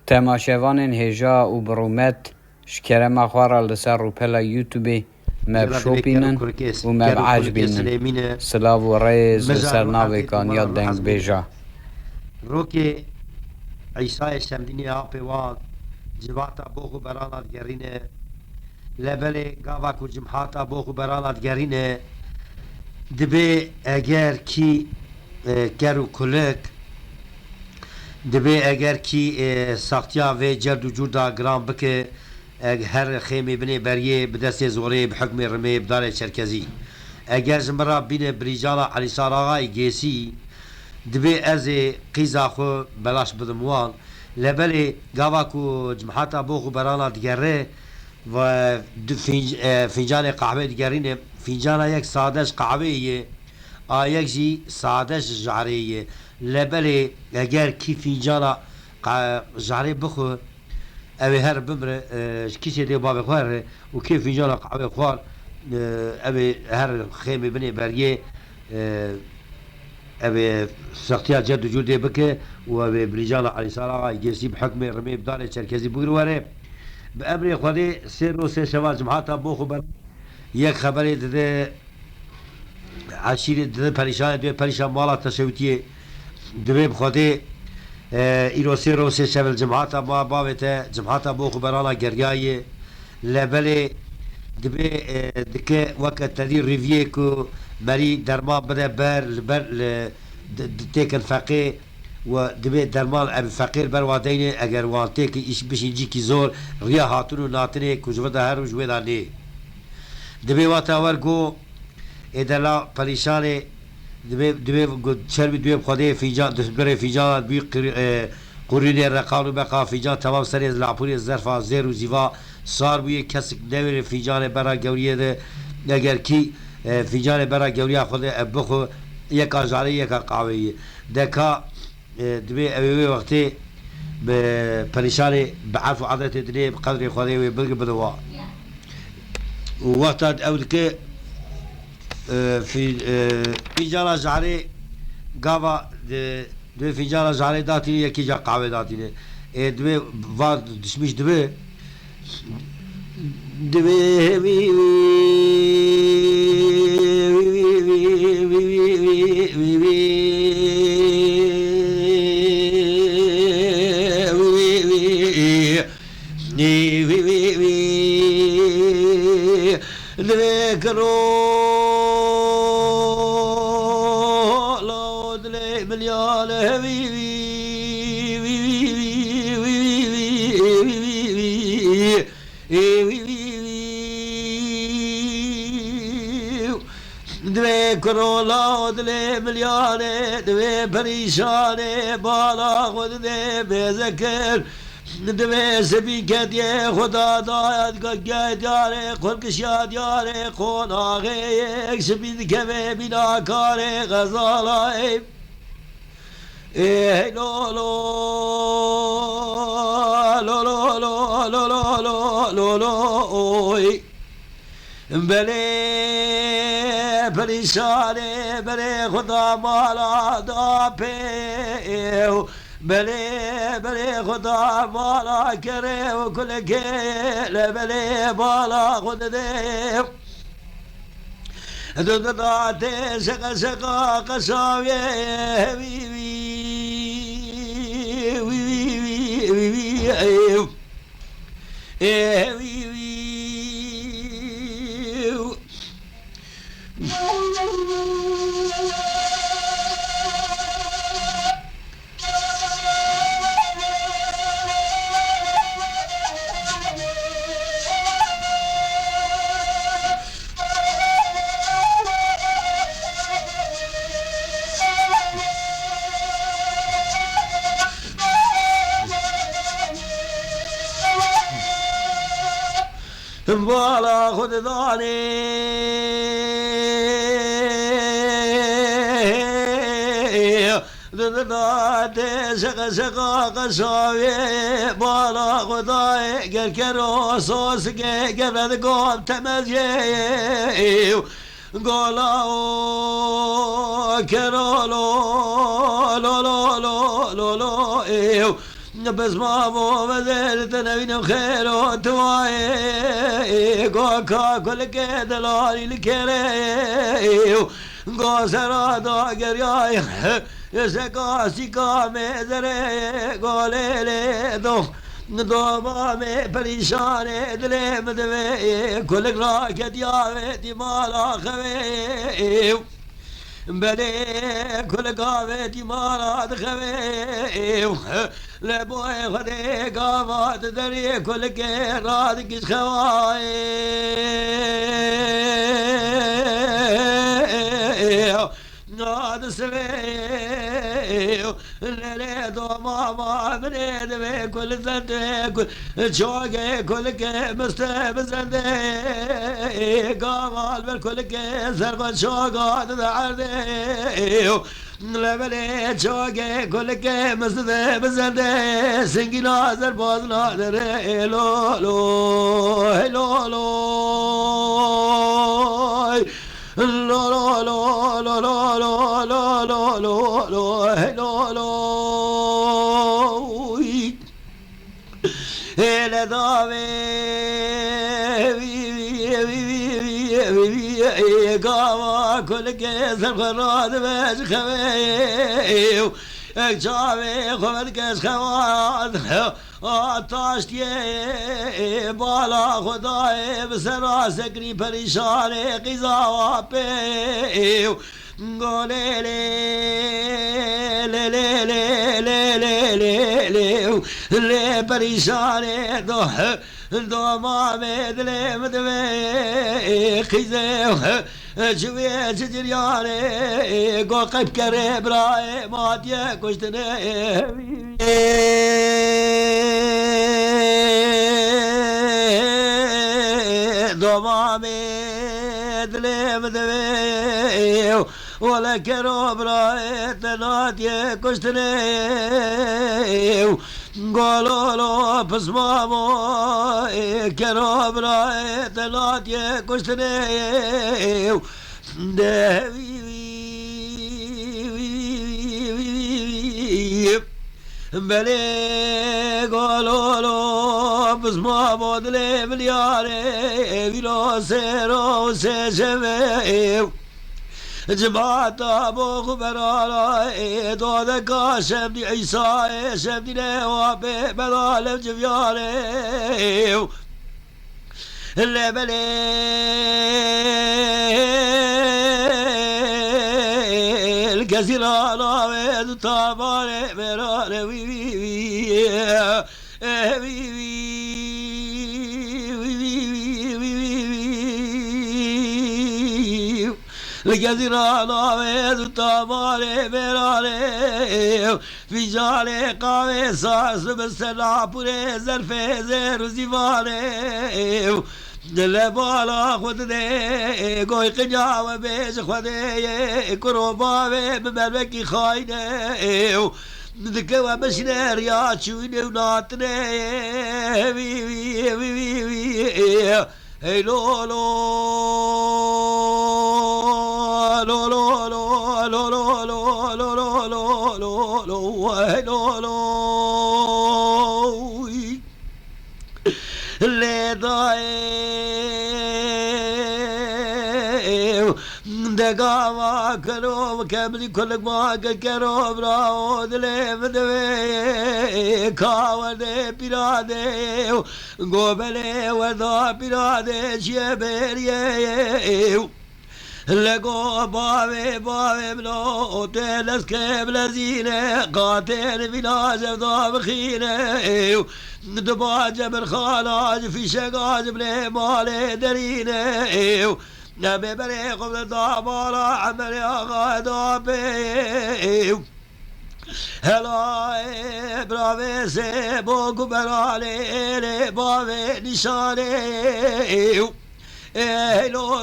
تماشاوانên hêja û birûmet ji kerema xwe re li ser rûpela YouTubeê me bişopînin û me biecbînin. Silav û rêz li ser navê Kaniya Dengbêja. Rokê Îsayê Şemdînê apê wan civata bo xwe berana digerîne, lebelê gava ku cimhata bo xwe berana digerîne, dibe eger kî ger û kulek dibe eger kî saxtiya vê cerd û cûr da giran bike, her xêmê binê beriyê bi destê zorê bi hikmê rimê bi darê çerkezî. Eger ji min re bîne birîjana Elîsar Agayê Gêsî, dibe ez ê qîza xwe belaş bidim wan, lebelê gava ku cimhata bo xwe berana digere ve fincanê qehwê digerîne, fincana yek sade ji qehwê ye, a yek jî sade ji jarê ye. Lebelê eger kî fincana jarê bixwe, ew ê her bimre ji kîşê dê bavê xwe re û kê fincana qehwê xwar, ew ê her xêmê binê beriyê ew ê saxtiya ced û cûr dê bike û ew ê birîjana Elîsar Agayê Gêsî bi hikmê rimê bi darê çerkezî bigir were. Bi emrê Xwedê sê roj sê şeva cimhata bo xwe ber yek xeberê dide eşîrê dide perîşanê dê perîşan mala teşewîtiyê dibe bi Xwedê îro sê roj sê şev cimhata ma bavê te cimhata bo xwe berana geriyayê, lebelê dibe dike weke tedî rêviyê ku merî derman bide ber li ber têkin feqê ve dibe derman ev feqîr ber wa deynê eger wan têkî îş bişîncîkî zor riya hatûn û natinê ku ji veda her roj wê da nê. Dibe wata wergo êdela perîşanê dibe çervî dibe Xwedê fîncan dihberê fîncana bî qurînê reqan û beqa fîncan temam serê lapûrê zerfa zêr û zîva sar bûye kesik newêrê fîncanê bera gewriyê de eger kî fîncanê bera gewriya Xwedê ev bixwe yeka jarê yeka qehwê ye. Deka dibe ew ê wê wextê bi perîşanê bi erf û adetê dinê bi qedrê Xwedê wê bilgi bide wa. û wexta ew dike fîncana jarê gava dibe fîncana jarê datîne yekî ca qehwê datîne. Dibe va dişmiş dibe Krola odle milyane dve perişane bala khud de bezeker dve sebi kediye khuda dayat ka gedare khulkşad yare khonage ek sebi keve binakare gazalay ey lo lo lo lo lo lo lo lo lo oy bele perişane bere Xuda mala da pev bele bere Xuda mala kere u kulke bele mala Xud dev da te şaka şaka kasaviye vi vi vi vi vi vi Vala khud dane da de şaka şaka kasaviye bala Xuday ger kero sos ge geved gol temezye gola o kero lo lo lo lo lo lo بس ما بو مزال تنبين خير وتواي قوكا كل كدلالي الكري قو سرادا قرياي يسكا سكا مزري قولي لي دو دوما میں پریشان دلے مدوے کل راکت یاوے تی مالا خوے بلے کل گاوے تی مالا دخوے لبوئے خدے گاوات دری کل کے رات کس خوائے ناد سوے لے دو ماما بنے دوے کل زندے کل چوگے کل کے مستب زندے گاوال بر کل کے سرغن چوگات دعردے لبلے چوگے کل کے مستب زندے سنگی ناظر باز ناظر لو لو لو لو lo lo lo lo lo lo lo lo lo lo lo lo ele dave gava kul ke sarfarad vaj khave ek jave khavar ke khawad آتش دیه بالا خدای بسرا سکری پریشان قضا و پیو گوله لی لی لی لی لی لی لی لی لی پریشان دو مامد لی مدوی خیزه جوی جریانه گو قیب کره برای مادیه کشتنه دوامي دلم دوي ولا كرو برايت ناتي كشتني قولوا له بس مامو كرو برايت ناتي كشتني بلي قولوا له بس ما بودلي ملياري بلو سيرو سيشمي جماعت ابو خبرالا دودكا شمدي عيسى شمدي نوابي بدالم جفياري اللي بلي الكثيران ويد طاباني مراني وي وي وي الكثيران ويد طاباني مراني في جالي قاوي ساس بسنا پورے زرفے زیر زیواني دل بالا خود دے گوی قجاو بیش خود دے کرو باوے بمرمکی خائنے دکوا بشنے ریا چونے و ناتنے وی وی وی وی وی اے لو لو لو لو لو لو لو لو لو لو لو لو لو اے لو لو لے دائے دگاوا کرو کبلی کھلک ماگ کرو براو دلے مدوے کھاو دے پیرا دے گوبلے ودا پیرا دے چیے بیریے لگو باوے باوے بلو تیلس کے بلزینے قاتل بلا جبدا بخینے دبا جبر خالاج في شقاج بلي مالي درينه نبي بري قبل دابالا عمل يا غادا بي هلا برافي سيبو كبرالي لي بافي نشاني لو لو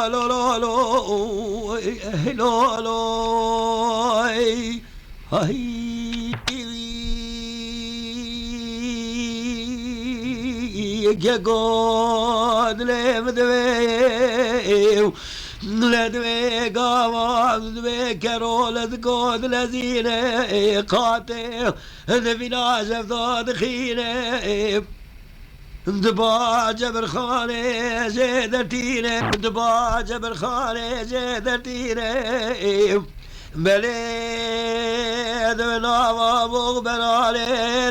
لو لو لو لو لو هاي که گاد لم دویو لدوي قاوة لدوي كرول ذكود لزينة قاتل ذبنا جفضاد خينة دبا جبر خانه زيدتينه دبا جبر خانه زيدتينه بلد بناوا مغبر عليه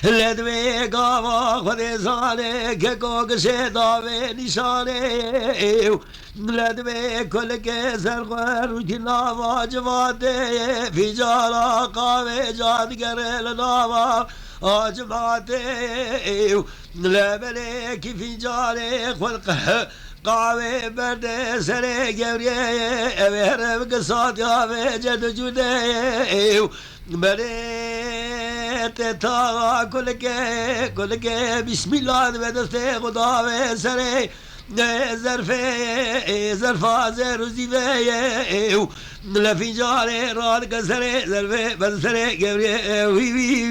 لدوي قاوا خذ زانه كوك سيدا نشانه لدوي كل كسر غير وجنا واجباته في جالا قاوي جاد قرل ناوا واجباته لبلك في جالي خلقه قاوي برد سري قبريه بهرب قصاد يا جد جودي بريت تا كل بسم الله بدسته خدا سري زرفا زروزي في لفنجان راد كسري زرفه بسري قبريه وي وي وي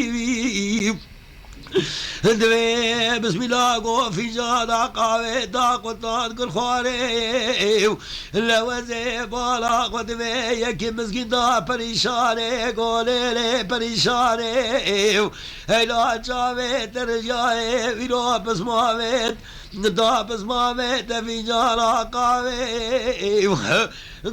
وي دوي بسم الله قو في جادا قاوي دا قطان كل خواري لوزي بالا قدوي يكي مسكين دا پريشاني قولي لي پريشاني هلا جاوي ترجاي ويرو بسماويت دا بسماويت في جادا قاوي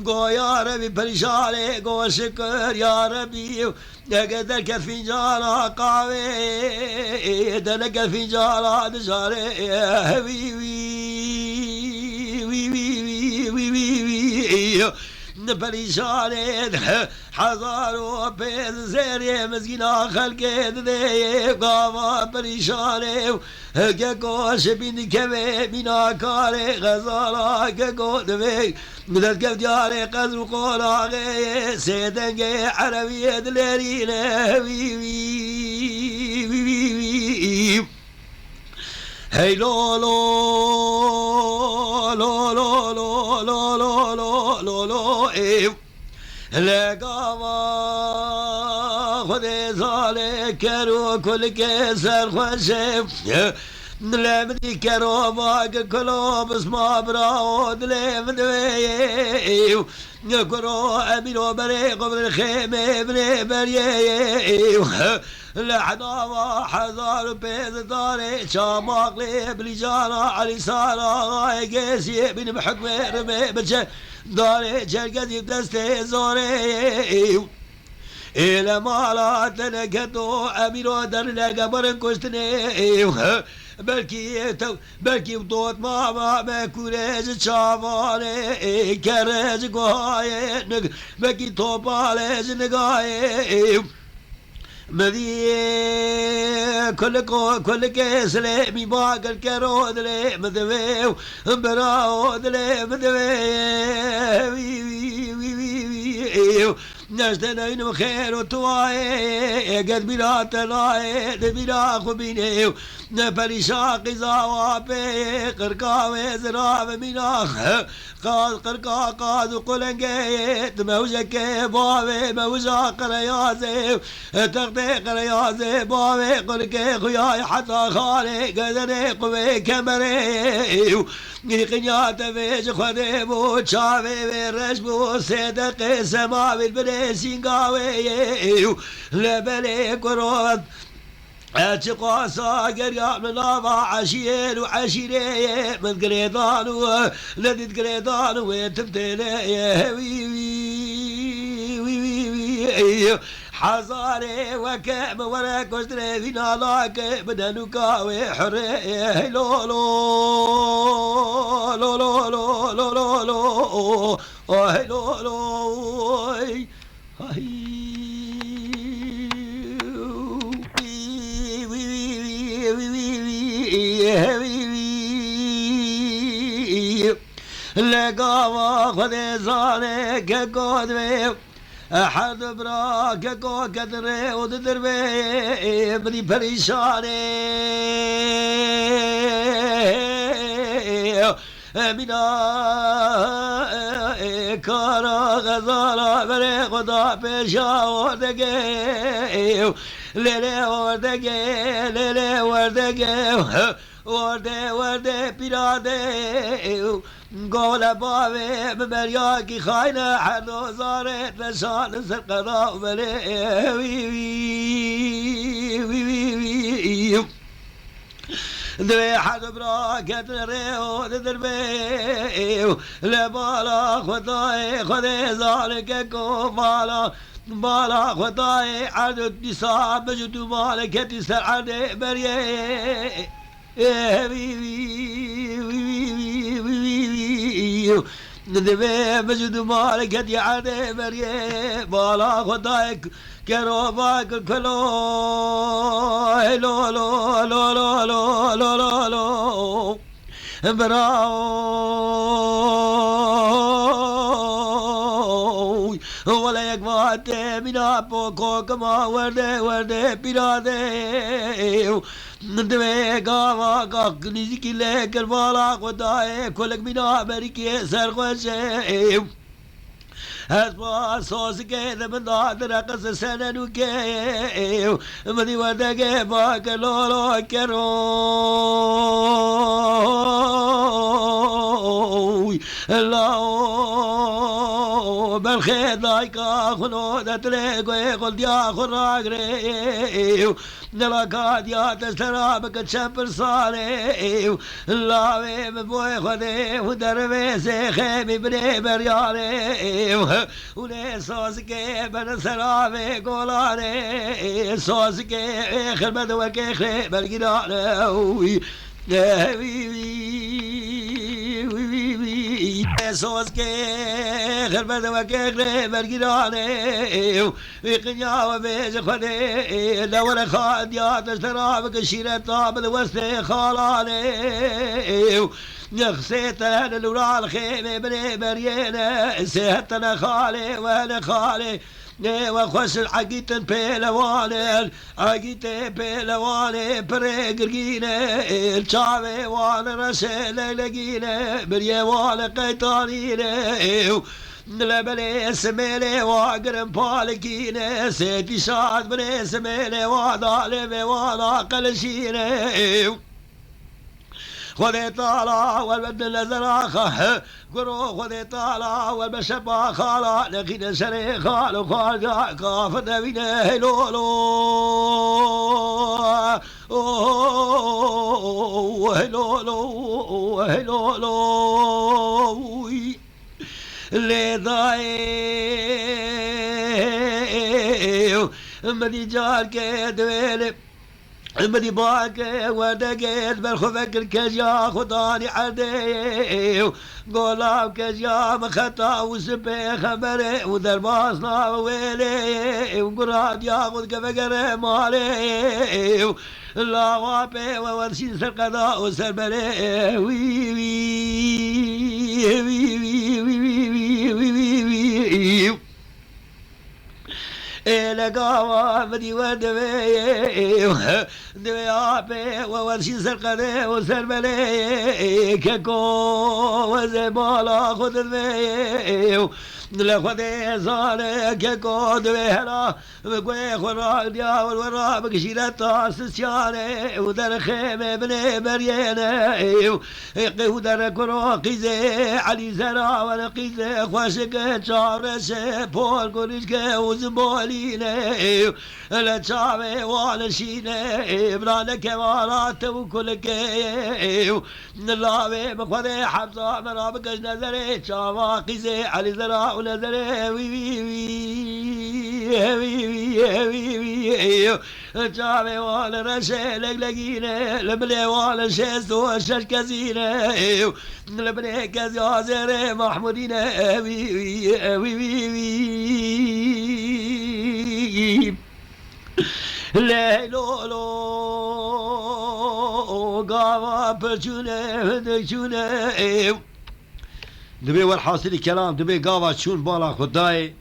قو يا ربي پريشاني قو شكر يا ربي قدرك في جالا قاوي دلك في جالا دجاري وي وي وي وي وي وي وي پریشانے ہزاروں پیز زیرے مسکینہ خلقے دے گاوا پریشانے کہ کوش بین کھوے بینا کارے غزالہ کہ کو دوے مدد کف دیارے قدر قول آگے سیدنگے عربی دلیرین وی وی وی وی hey lo lo lo lo lo lo lo lo lo lo le gava khode zale kero kul ke sar khoshe نلمدي كروبا كلوب اسمه براود لمدوي نكرو أمينو بري قبل الخيمة بني بري لحظة حذار بيز داري شاماق لي بلجانا علي سارا قيسي بن بحكمة رمي بجه داري جرقدي بدستي زوري إلى مالات نكتو أمينو در لقبر كشتني بلكي بطوط ما كوريج شافاني كريج قاي بلكي طوباليج نقاي مذي كل كيس لي مي باقر كرود لي مذوي براود لي مذوي وي وي وي وي نجدنا خير وتواي قد بلا تلاي بلا خبيني نبري شاقي زوابي قرقاوي زراب مناخ قاد قرقا قاد قلنقيت موجك بابي موجا قريازي تغطي قريازي بابي قلقي خياي حتى خالي قدري قوي كمري قنيات فيج خدي بو شافي بيرش بو صدق سماوي البني سينقاوي لبلي قروت اتقوا صاقر يا من الله عشير وعشيري من قريضان ولدت قريضان وتبتلي وي وي وي وي حزاري وكم ولا كشتري في نالاك بدنوكا وحري لو لو لو لو لو لو لو لو لو لو لقاوا خذ زانك كودوي أحد براك كو كدري ودربي بدي بريشاني منا کارا غزالا بره خدا پیشا وردگه لیله وردگه لیله وردگه ورده پیراده قول باوی ببریا کی خاینه حدو زارت نشان سر قضا بله وی وی وی وی دوی حد براکت ریو دربیو لبالا خدای زالک کو بالا خدای عدد نصاب مجد مالکتی سر عده بریه ندوی مجد مالکتی عده بریه بالا خدای کرو باک کلو لو لو لو لو لو لو لو لو براو ولا يكفات من أبوكو كما ورده براده ندوي قاوا قاق نزكي لك البالا خداي كلك من أمريكي سرخوشي اسمع صوص كده من دادر قص سنن وكيو مدي ودك باك لولو كرو لا بالخير لايكا خنود تلقى يقول يا خراغريو نلاقات يا تسرابك تشبر صاليو لا بوي خدي ودربي سيخيمي بني برياليو ولي صوصكي بن سرابي قولاني صوصكي خربت وكي خرب القناني صوصكي خربت وكي خرب القناني وقنيا وبيج خدي لولا خاد يا تسرابك شيرة طاب الوسط خالاني نخسيت انا لورا الخيمة بني برينا سهت انا خالي وانا خالي وخش العقيت بيلواني عقيت بيلواني بريقرقينا الشعبي وانا رسل لقينا بريا وانا قيطانينا لبني سميلي واقرم بالكينا سيتي شاد بني سميلي وضالبي وانا قلشينا خذي طالع والبدن الزراخة قرو خذي طالع والبشبا خالا لقينا سري خالو خالقا قافت بينا هلولو هلولو هلولو لضايو مدي جار كدويلي مدي باك ودقيت بالخفك الكجيا خداني عدي قولاب كجيا مخطا وسبي خبري ودرباسنا ويلي وقراد ياخذ كفقر مالي لا وابي وورشين سرقضاء وسربلي وي وي وي وي وي وي وي لقاوا بدي ودوي دوي عابي وورشي سرقدي وسربلي ككو وزبالا خد المي لخدي صالي ككو دوي هلا بقوي خراق دياول ورا بكشيلة طاس سياني ودر خيمة بني برياني ودر كروقيزي علي زرا ولقيزي خوشك شارسي بول كوريشك وزبوليني لا شابي ولا شيني برانك وارات وكلك نلاوي بخذي حبصة مرابك نزري شاواقيزي علي زرا ونزري وي وي وي وي وي شابي ولا رشيلك لقيني لبلي ولا شيستو الششكزيني لبلي كزيازري محمودين وي وي وي وي ليلو لو قاوا برجونه دجونه دبي والحاصل كلام دبي قاوا شون بالا خداي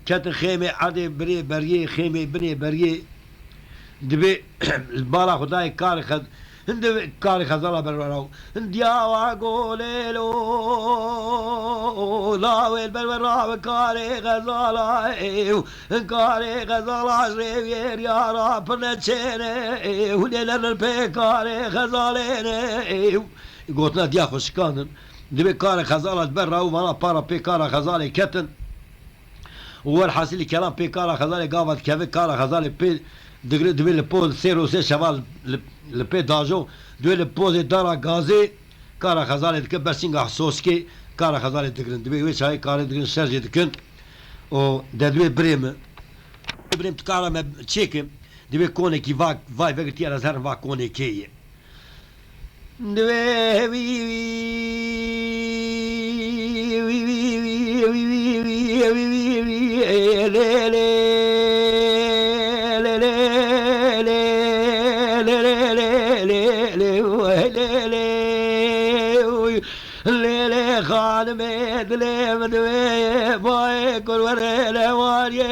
كتن خيمه عادي بري بريه خيمه بني بريه دبي بالا خداي كار خد هند كاري خزالة برراو دياوا قوليلو لاويل برراو كاري خزالة كاري خزالة ريفير يا رب نتشيني ونيلن البي كاري خزاليني قلتنا ديا خوشكانن دبي كاري خزالة برراو وانا بارا بي كاري خزالة كتن والحاصل كلام بي كارا خزالي قامت كيف كارا خزالي بي دبي البوز سيرو سي شمال البي داجو دبي البوز دارا غازي كارا خزالي دكن برسينغا حسوسكي كارا خزالي دكن دبي ويش هاي كارا دكن سيرجي دكن او دبي بريم تكارا ما تشيكم دبي كوني كي فاك فاي فيك تي رزر فاك كوني كي خانمي دليم دوي باي كل وريله واريه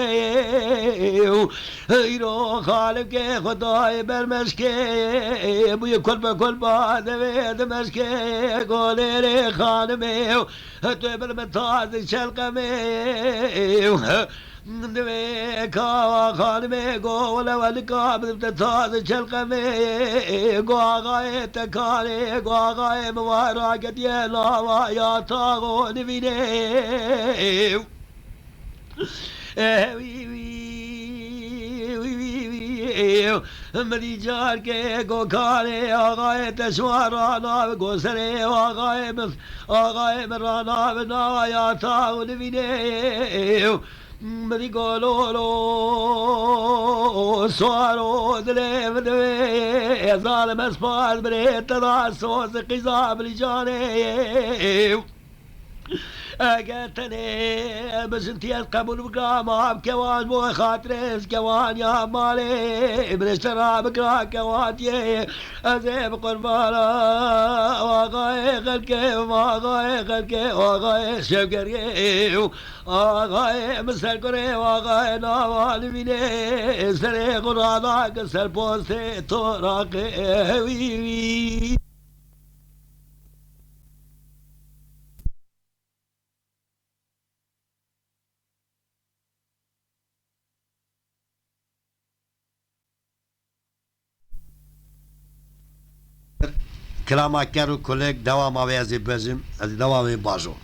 يرو خالق خداي برمشكي بو كل بكل بعد دمشكي قولي لي خانمي تو بالمتاز شلقمي دوي كا خانمي قول والكا بالمتاز شلقمي قاغاي تكالي قاغاي مواراقد يا لا يا طاغو نبيني مری جار کے گو کھانے آغائے تشوارانا گو سرے آغائے مرانا بنا یا تھا انوینے مری گو لولو سوارو دلے بدوے ظالم اسپال برے تداسوس قضاب لجانے اگتني بس انتي قبل بقام كوان مو خاطرس كوان يا مالي بنشترى بقرا كوان يا ازيب قربانا واغاي خلكي واغاي خلكي واغاي شوقري واغاي مسر كري واغاي نوال بيني سري قرانا كسر بوسي توراقي وي كلام كارو كوليك دوام اوازي بزم دوام باجو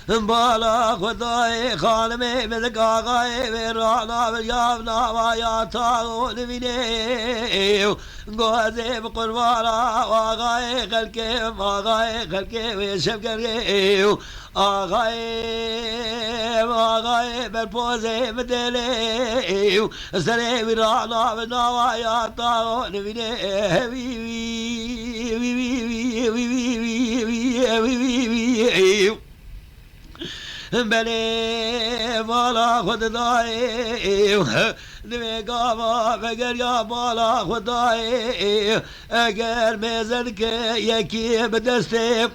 بالا خداي خالمي بالقاغاي برانا باليابنا ويا تاغو لبيني قوزي بقربانا واغاي خلكي واغاي خلكي ويشبكري آغاي بالبوزي بدلي سري برانا بالنوايا تاغو لبيني بلي بالا خداي دوي قاما بقر يا بالا خداي اگر ميزنك يكي بدستي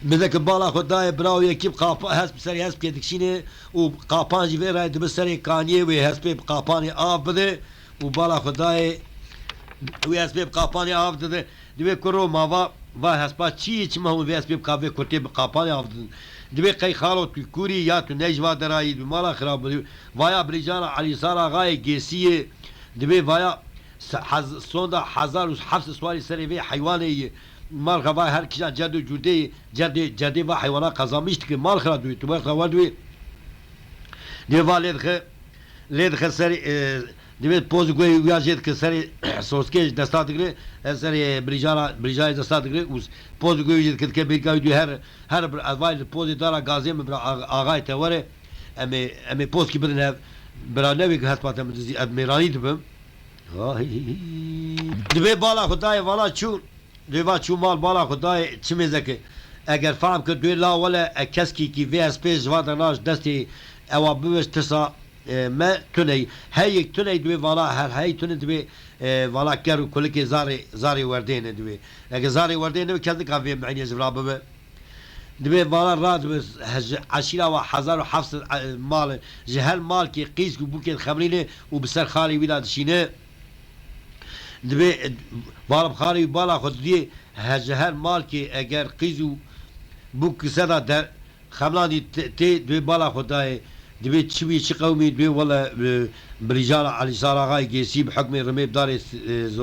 بدك بالا خداي براو يكي بقاپا هس بسري هس بكيدكشيني وقاپان جي راي دبسري كانيه وي هس بقاپاني آف بده وبالا خداي وي هس بقاپاني آف بده دوي كرو ماوا va haspa çi çi mahmud ve asbib kahve kurte bir kapan yaptın. Dibe kay khalo tu kuri ya tu necva darayi bir mala kharab vaya brijana ali sara gay gesiye dibe vaya sonda hazar hafs suali seri ve hayvani mal khava her kişi cadu jude cadi ve hayvana kazanmıştı ki mal khara duyu tu bak khava dibe led khasari dibe poz goy uyajet ke sari soske dastadigre sari brijana dastadigre us poz goy uyajet ke bir kaydu her bir advayl poz dara gazim bir agay tevare ame poz ki bedin براnevi haspatem admirani dibim dibe bala khuday wala chu dibe chu mal bala khuday chimezeke eğer fahm ke dü la wala keski ki vsp jvadanaj dasti ewa büveş tesa ما توني هاي توني دوي والا هاي توني دوي والا كارو كلك زاري وردين دوي اگه زاري وردين دوي كذا كافي معني زبرا بابا دبي مالا راد بس عشرة وحزار وحفص مال جهل مال كي قيس وبوكين خمرينه وبسر خالي ولاد شينه دبي بالا بخاري بالا خد دي هجهر مال كي اگر قيزو بوك سدا در خملاني تي دبي بالا خداي دبي تشوي شي قومي دبي ولا برجال علي ساراغاي جيسي بحكم رمي بداري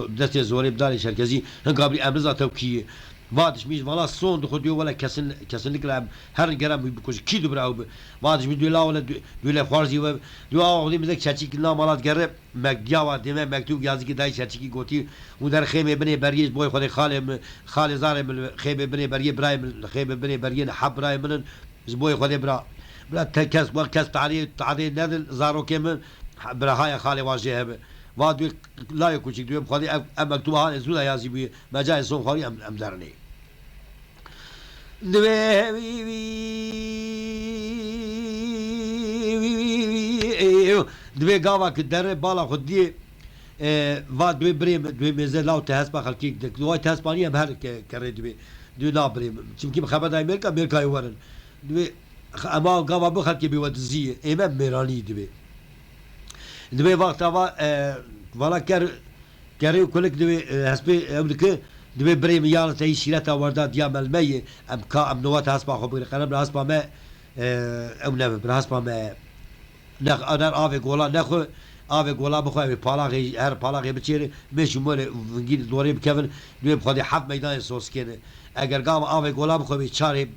دستي زوري بداري شركزي هنقابلي امرزا توكي بعدش ميز مالا صون دخل ديو ولا كسن لك هر جرام بكوش كي دبر او بعدش ميز دولا ولا دولا خارجي و دو اودي مزك شاتشي كنا مالات جرب مكدياوا ديما مكتوب يازي كي داي شاتشي قوتي ودار خيمه بني بريج بوي خدي خالي زار من خيمه بني بري برايم خيمه بني بري حب برايم من زبوي خدي بلا تكس وكس تعدي نادل زارو كم برا هاي خالي واجهه وادو لا يكوشك دوم خالي ام مكتوب هان زولا يازي بي مجاي صون خالي ام درني دوی گاوا که در بالا خودی و دوی بریم دوی میزه لاو تهسپا خلکی دوی تهسپانی هم هر کره دوی نا بریم چونکی بخبر دای امریکای ورن دوی اما گاوا بخلکی بیود زیه ایمه میرانی دوی وقت آوا والا کره کلک دوی هسپی امریکا دوی بریم یال تایی شیرت آورده دیا ملمیه ام نوات هسپا خو بگیره قرم هسپا ما ام نبه بر هسپا ما نخ آدر آوه گولا نخو آوه گولا بخواه پالاغی هر پالاغی بچیره میشو موله ونگیر دوری بکفن دوی بخواه حف میدان سوس کنه اگر گام آوه گولا بخواه چاره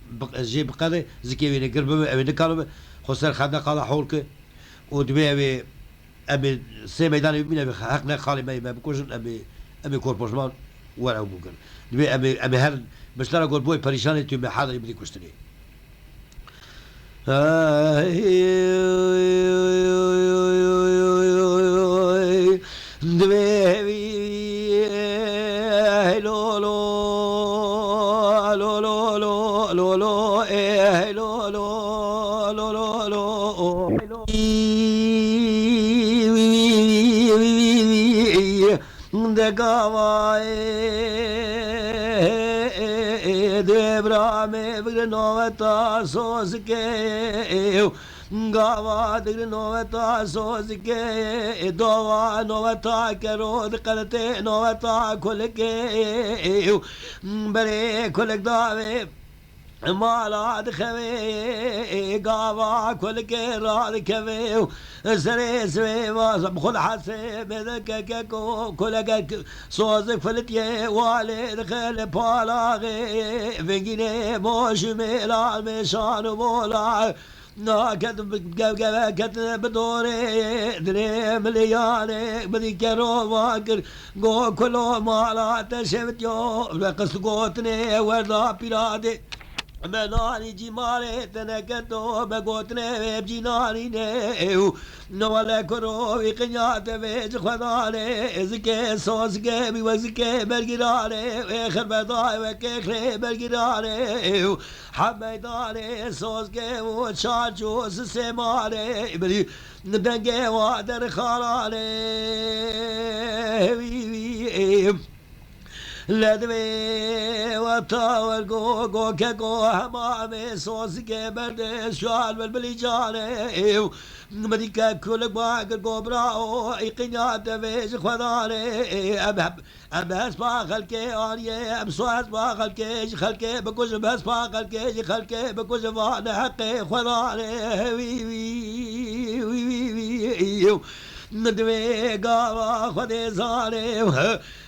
جی بقده زکی وینه گربه اوه نکالو خسر خنده قالا حول که و دوی اوه امی سه میدان ببینه حق نخالی می بکشن امی کورپوشمان ولا بوكر دبي أبي هر بشترى قول بوي بريشاني تو بحاضر يبدي كشتني دبي لو لو لو لو لو لو لو لو لو لو لو لو دگاوای دبرامه بگرنوتا سوزکه گاوا دگرنوتا سوزکه دوا نوتا کرود قلته نوتا کلکه بره کلک داوه مالا دخوي قاوا كل كيرا كوي سري سوي واصب خذ حسب ذاك كل صوزك فلتيه والد خل بالاغي فيني موش ميلا مشان مولا ناكد كد بدوري دري ملياني بدي كرو واكر جو كلو مالا تشفتيو قص قوتني وردا بيرادي مناني جمالي تنكتو بقوتني بجناني نيو نولا كروي قنيات بيج خداني زكي صوصكي بيوزكي برقراني ويخر بداي وكيخلي برقراني حميداني صوصكي وشارجو سسيماني بدي ندنقي وادر خالاني لدوي وطاور جو كجو همامي صوص كبرد شال بالبليجاني مديكا كل باقر جو براو يقينات فيش خداني ام بس با خلكي آنيه ام صوص با خلكي بكوش بس با خلكي بكوش وانا حقي خداني وي وي وي وي ندوي قاوا خدي زاني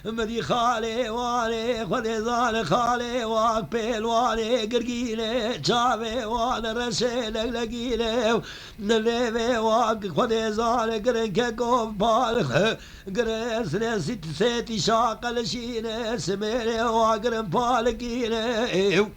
مدي خالي واني خدي زاني خالي واك بيل واني قرقيلي جابي وانا رسيلك لقيلي نليبي واك خدي زاني قرن كقوف بالخ قرن سيتي شاقل شيني سميري واقرن بالقيني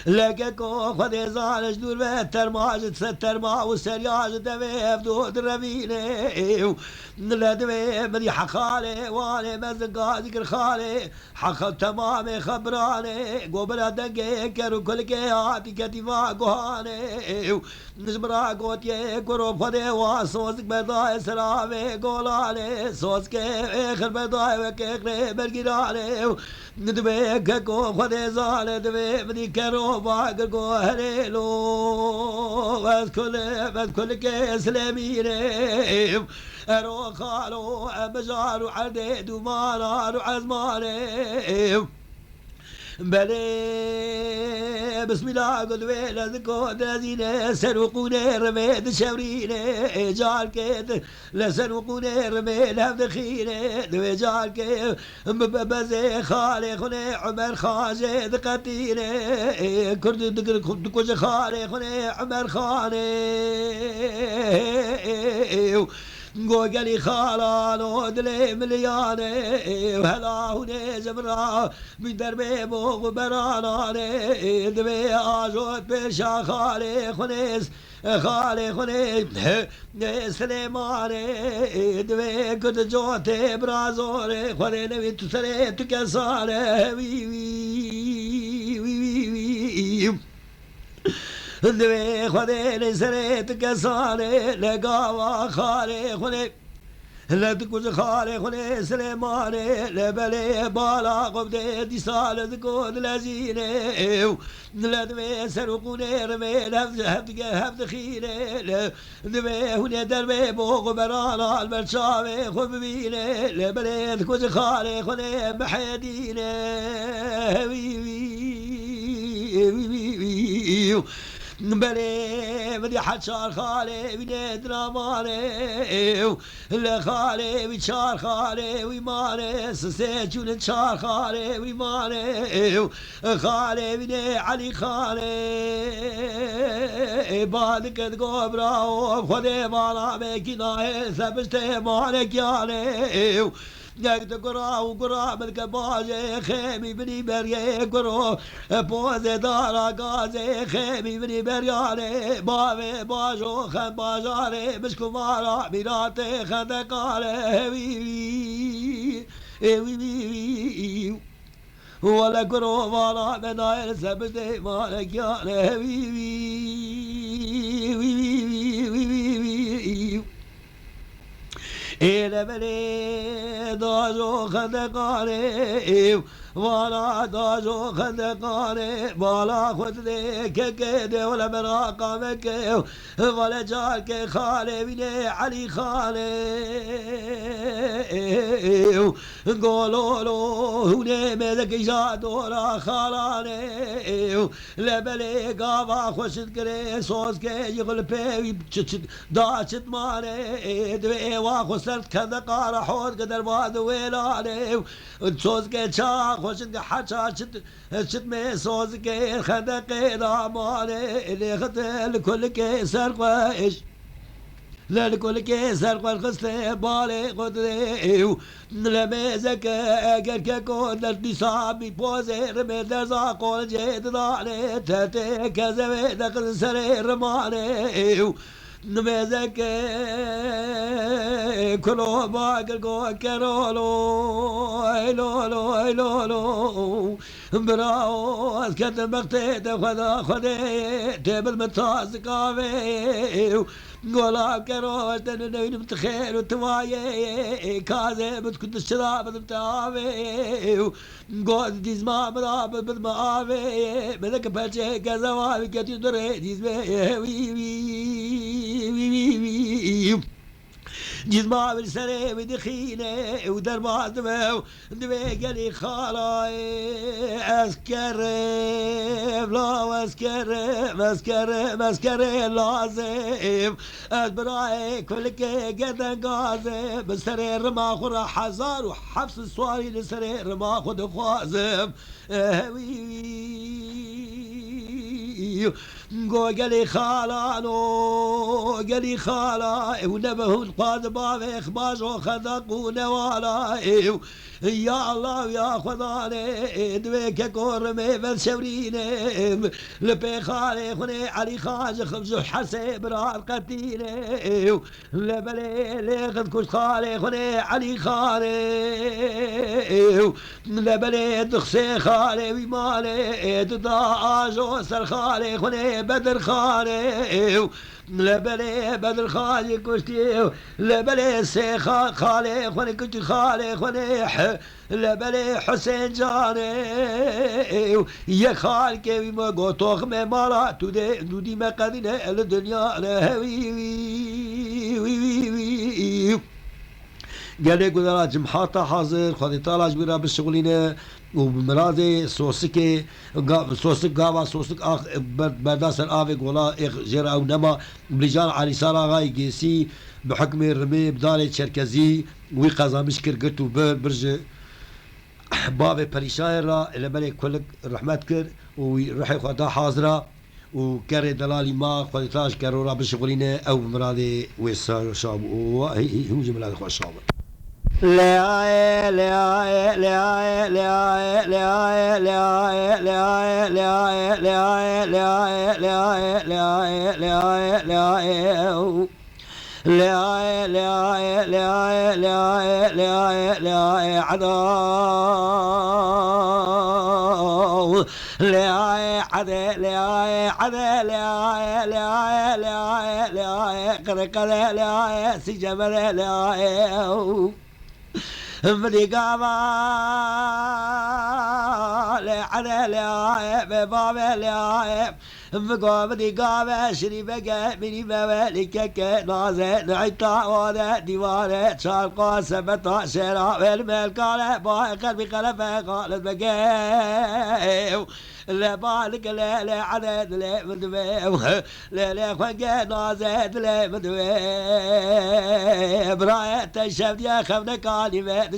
لقاكو خدي زانش دور بيتر ماجد ستر ما وسرياج دوي بدود ربيني لا دوي مدي حخالي واني مزقا ذكر خالي حق تمامي خبراني قبل دقي كرو كل كياتي كتفا قهاني نجبرا قوتي كرو خدي واسوزك بيضاي سلامي قولاني سوزك اخر بيضاي وكيخري برقراني ندوي كاكو خدي زاني دوي مدي كرو باقر قو هليلو بس كل كيس لمينيم أرو خالو أمجارو عديد ومانارو عزمانيم بلي بسم الله قل ويلا ذكو دازينة سنوقوني رميد شورينة جال كيد لسنوقوني رميد هفد خينة دوي جال كيد ببزي خالي خوني عمر خاجي ذقتينة كرد دكوش خالي خوني عمر خاني قوقلي خالانو دلي ملياني وهلا هوني جمرا من دربي بوغ براناني دبي آجوت بيشا خالي خونيس خالي خوني سليماني دبي كنت جوتي برازوري خوني نبي تسري تكساري وي وي وي وي وي دوي خدي سريت كساني لقاوا خالي خوني لا تكوز خالي خوني سليماني لبلي بالا قبدي دي سال تكون لزيني لا دوي سرقوني رمي هفت خيني دوي هوني دربي بوغ برانا المرشاوي خب بيني لبلي تكوز خالي خوني محيديني وي وي وي وي بلي بدي حشار خالي بدي دراماني لا خالي بشار خالي ويماني سسيجون شار خالي ويماني خالي بدي علي خالي بالك تقبرا وخذي بالا بكنا سبشتي مالك يالي نقد قرا وقرا من كباجي خيمي بني بريه قرو بوزي دارا قازي خيمي بني برياني بابي باجو خن باجاري مشكو مارا ميراتي خندقاري وي وي وي وي ولا قرو ولا مناير سبتي مالك ياني وي وي وي وي وي وي إلى بلي داجو خندقاني وانا داجو خندقاني بالا خدني ككيدي ولا مراقا مكي ولا جارك خالي بني علي خالي قولوا له هوني ملك جادورا خالاني لبلي قابا خوشت كري صوص كي يغل بي داشت ماني دوي واخو سرت كندقا رحوت قدر باد ويلاني صوص كي شاخ خوشت حشا شت مي صوص كي خندقي راماني اللي خدل كل كي سرقش للكل كيسر والقصة بالي قدري لميزك اگر كون للنصابي بوزي رمي درزا قول جيد داني تاتي كذبي دقل سري رماني نميزك كلو باقر قول كرولو ايلولو ايلولو براو اسكت المقتيد خذي تبل متاز قاوي قولا كروه تنين متخيل وتوايي كاذب كنت الشراب متعاوي قول ديز ما مراب بالمعاوي ملك بلشي كزواوي كتي دري ديز وي وي وي وي جزما بالسري ودخينه ودربات ما دبي قالي خالاي اسكر بلا مسكر لازم ازبراي كل قد غازم بالسري رما خرا حزار وحبس الصواري لسري رما خد خوازم قالي خالانو قالي خالا ونبه القاد بابي اخباز وخذق ونوالا يا الله يا خداني دويك كورمي بالشوريني لبي خالي خني علي خاج خبز حسي برار قتيني لبلي ليخذ كش خالي خني علي خالي لبلي دخسي خالي ويمالي تدا آجو سر خالي خني بدر خالي لبلي بدر خالي كشتي لبلي سي خالي خوني كنت خالي خوني لبلي حسين جاني يا خال كيفي ما قطوخ ما مالا تودي ما قدنا الدنيا قال لي قدرات جمحاطة حاضر خذي طالع جبيرة بالشغلينة وبمرادي صوصك قاوا صوصك برداس الآفق ولا جرى أو نما بلجان على سارة غاي جيسي بحكم الرمي بدالة شركزي وقضى مشكر قلتو برج بابي بريشاير را لبالي كلك رحمت كر وروحي خدا حاضرة وكري دلالي ما خدتاش كرورا بالشغلينة أو بمرادي ويسار شاب وهي هو جملة خوش شاب لا لا لا لا لا لا لا لا لا لا لا لا لا لا عدو لا عدا لا عدا لا لا لا لا قرق لا سجمل لا مدقاما لا عدا لا بابا لا مقام دقامة شريبك مني ممالكك نازة نعيطا وانا ديوانة شارقا سبتا شراء والملكالة باي قلبي قلبة قالت بقاو لا بالك لا لا عدد لا مدوي لا لا خنقة نازة لا مدوي براية الشبد يا خفنا كلمة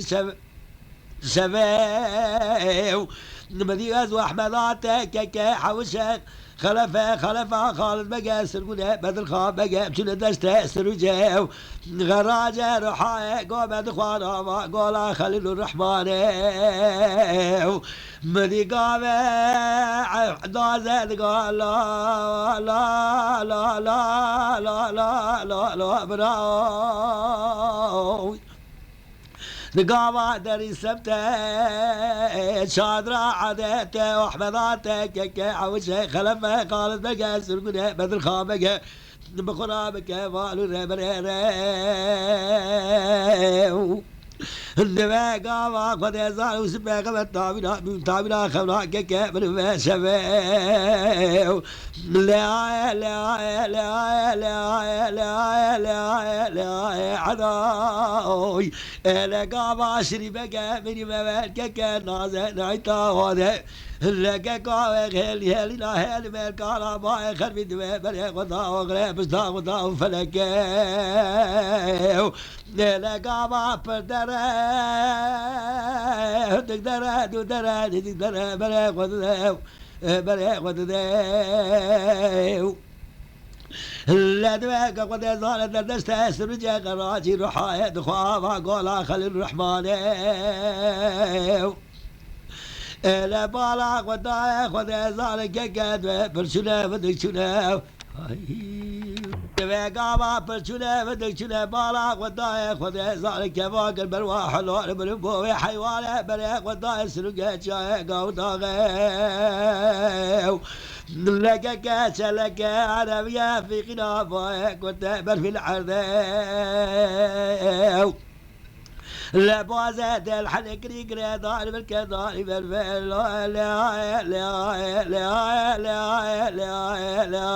شباب نمدي أزو أحمداتك حوشك خلفا خالد بقى سرقنا بدل خان بقى بشنا دشت سرجاو غراجة روحاي قوم دخوانا ما قولا خليل الرحمن مدي قام دازت قال لا لا لا لا لا لا لا لا براو نقامة دري سبتة شادرة عدته وحمضاتك عوشة خلفة قالت بقى سرقنا بدل خامك بخرابك فالو ربريريو النبا قاما قد يزال وسباق بالتابنا خمنا كك من شباب لا لا لا لا لا لا لا عداي لا قاما شربك من ممالكك نازل نعيتا هذا لك قاوي خيلي هلي لا هلي مالكانا باي خربي دمي بلي قضاء وغريب بستا قضاء وفلك لا قاما بردر تقدر تقدر بلي قضاء بلي قضاء لا دواك قد زالت الدشت سرجة قراجي روحاي دخوافا قولا خلي الرحمن لا بالا قداي خذ زالك قد برشنا بدك شنا قابا برشنا بدك شنا بالا قداي خذ زالك باقر بالواح لون بالبوي حيوانه بريق قداي سرقة شاي قوضاغي لك كاسلك عربية في خلافك وتعبر في العرض لا بوزات الحلق ريقري ضارب الكضارب بالفعل لا لا لا لا لا لا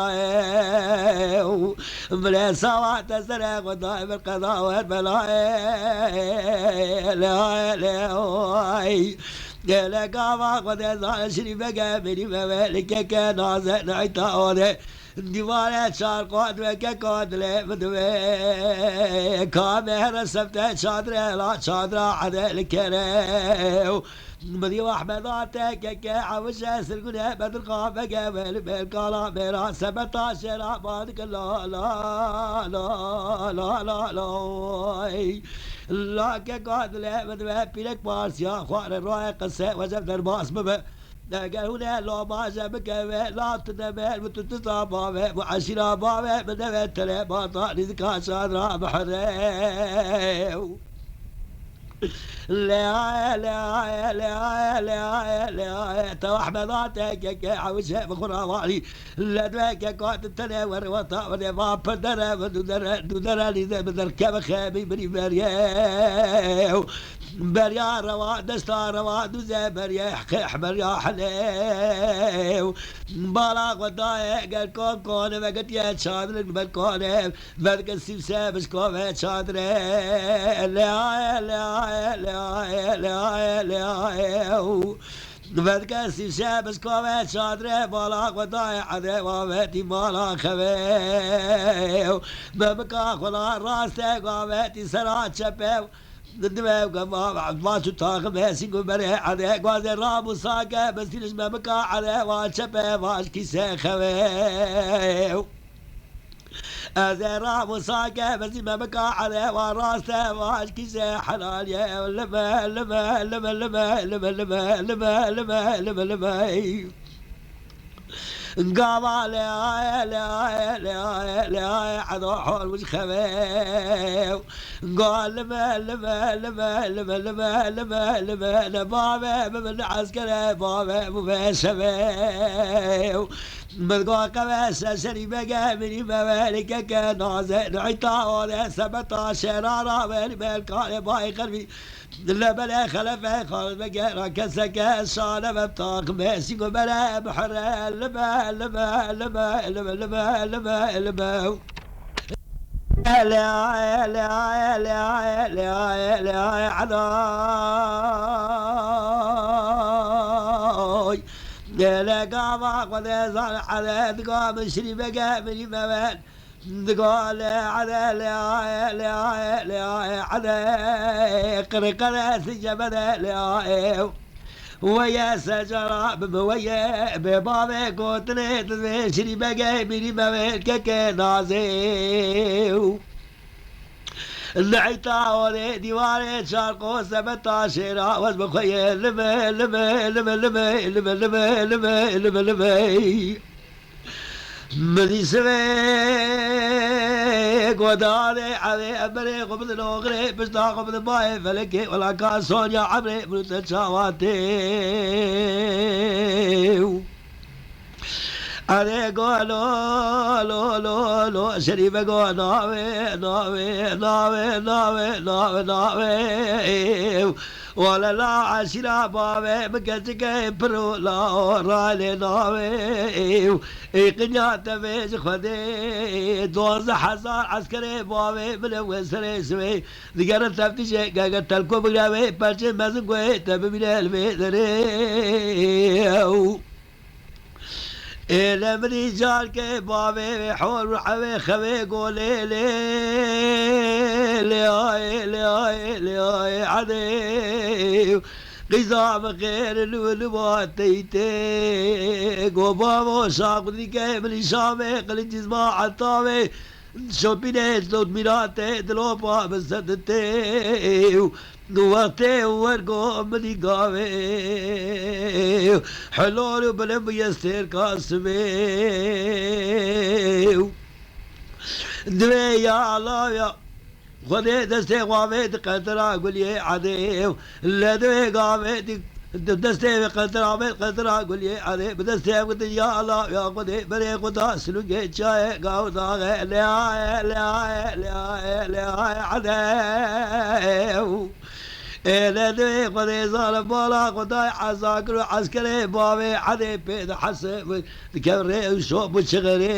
بلا سوات سرق وضارب القضاء والبلاء لا لا لا قاما قد يزال شريفك مني ممالكك كان نازل نعيطا ديوانة شارقات وكاكوت لي مدوي كاميرا سبتة شادرة لا شادرة عدل الكريو مدي وحمداتك كعوشة سرقنا بدر خافك بالكالا ميرا 17 بعدك لا لا لا لا لا لا لا كاكوت لي مدوي بيلك بارسيا خوار الرواية قصة وجب درباس مبه قال هنا لو ما جابك لا تدبل وتتصابه وعشرة بابه بدأ تلي باطا رزقها شادرة بحريو لا لا لا لا لا تو أحمداتك يا عوش بخرا لا دواك قاعد تناور وطاور ما بدر بدر لي بدر كبخابي بني بريا بريا روا دستا روا دوزة بريا حق بريا حليو بالا قداي قال كون وقت يا شادر بالكون بدك السبسة بس كون شادر لا لا لا لا لا بدك السبسة بس كون شادر بالا قداي عدي وابتي بالا خويو ببكا خلا راسك وابتي سرات شبيو دماغ ما تطاق ماسي قبره عليه قاعد الراب ساقه بس ليش ما بكى عليه وشبه واش كيسه خويو هذا الراب ساقه بس ما بكى عليه وراسه واش كيسه حلال يا لما لما لما لما لما لما لما لما لما لما قال لا لا لا لا عذو حول وش خفيف قال لما لما لما لما لما لما لما لبابا من عسكري بابا مفسفيف ملقا قباسة سري بقى مني ممالك كنازل عطاء 17 رابل ملقا باي قلبي لا بلا خلفه خالد بقى كسك صار بطاق ماسي بلا بحر لما لما لما لما لما لما لما لا لا لا لا لا عضاي لا قاما قد زال على دقام شري بقى مني ممال قال على لا لا لا على قرقرة جبل لا ويا سجرة بويا ببابا قتلت بشري بقى مني ممالك كنازيو العتا ولي ديواني شارقو 17 وزبخيا لما لما لما لما لما لما لما لما لما مدي سويك وداري علي أمري قبل الأغري بشتا قبل باي فلكي ولا كان سونيا عمري من تشاواتي أنا قول لو لو لو شريف قول ناوي ناوي ناوي ناوي ناوي ناوي ولا لا عشرة بابي مكتك برو لا رالي ناوي قنيات بيج خدي 12,000 عسكري بابي من وسري سوي ذكر تفتيش قاقت تلكو بقراوي برشي مزنقوي تبي من البيدري إلى مريجال كي بابي حول وحوي خوي قولي لي لي لي لي عدي قزام غير الولوات تيتي قبابو شاقدي كي من شامي قل جزما عطاوي شو بينيت لو ميراتي دلو باب سدتي نواتي ورقو مني قاوي حلول بلم يستير كاسمي دوي يا الله يا خذي دستي قامت قدرا قولي عديو لا دوي قامت دستي قدرا قولي عديو بدستي قلت يا الله يا خذي بري قدا سلوكي شاي قاودا لا لا لا لا عديو إلى دوي قدي ظالم بالا قداي عساكر عسكري بابي عدي بيد حسب ذكري وشوب وشغري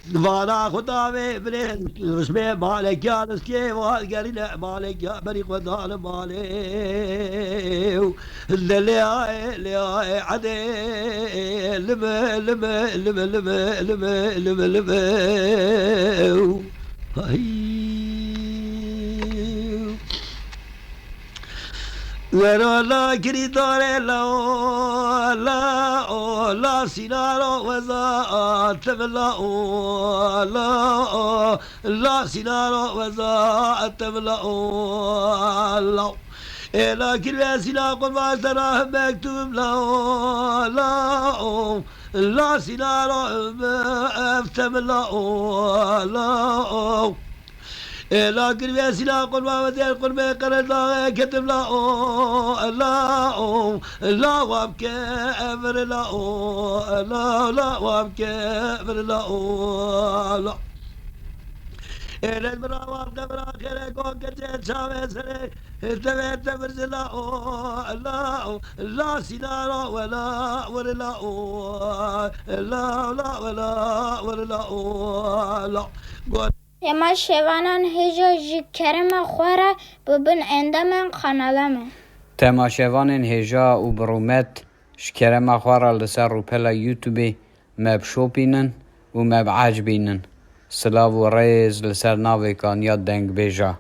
بالا خدامي بني رسمي مالك يا نسكي وقالينا مالك يا بني قدال مالي اللي عدي لما لما لما لما لما لما لما ورا لا كريدار لا لا لا سينارو وزا تبلا لا لا سينارو وزا تبلا لا إلا كل سينا قل ما تراه مكتوب لا لا لا سينارو تبلا لا لا كربي سلا قربا ودير قربي قرد لا كتب لا لا وابك افر لا لا وابك افر لا إلى المراوار دبر آخر كون كتير شاوي سري تبي تبرز لا سينارا ولا لا اما شوانان هجا جی کرم خوره ببن اندامن قنالمه تماشاوانên hêja û birûmet ji kerema xwe re li ser rûpela YouTubeê me bişopînin û me biecbînin. Silav û rêz li ser navê Kanya Dengbêja.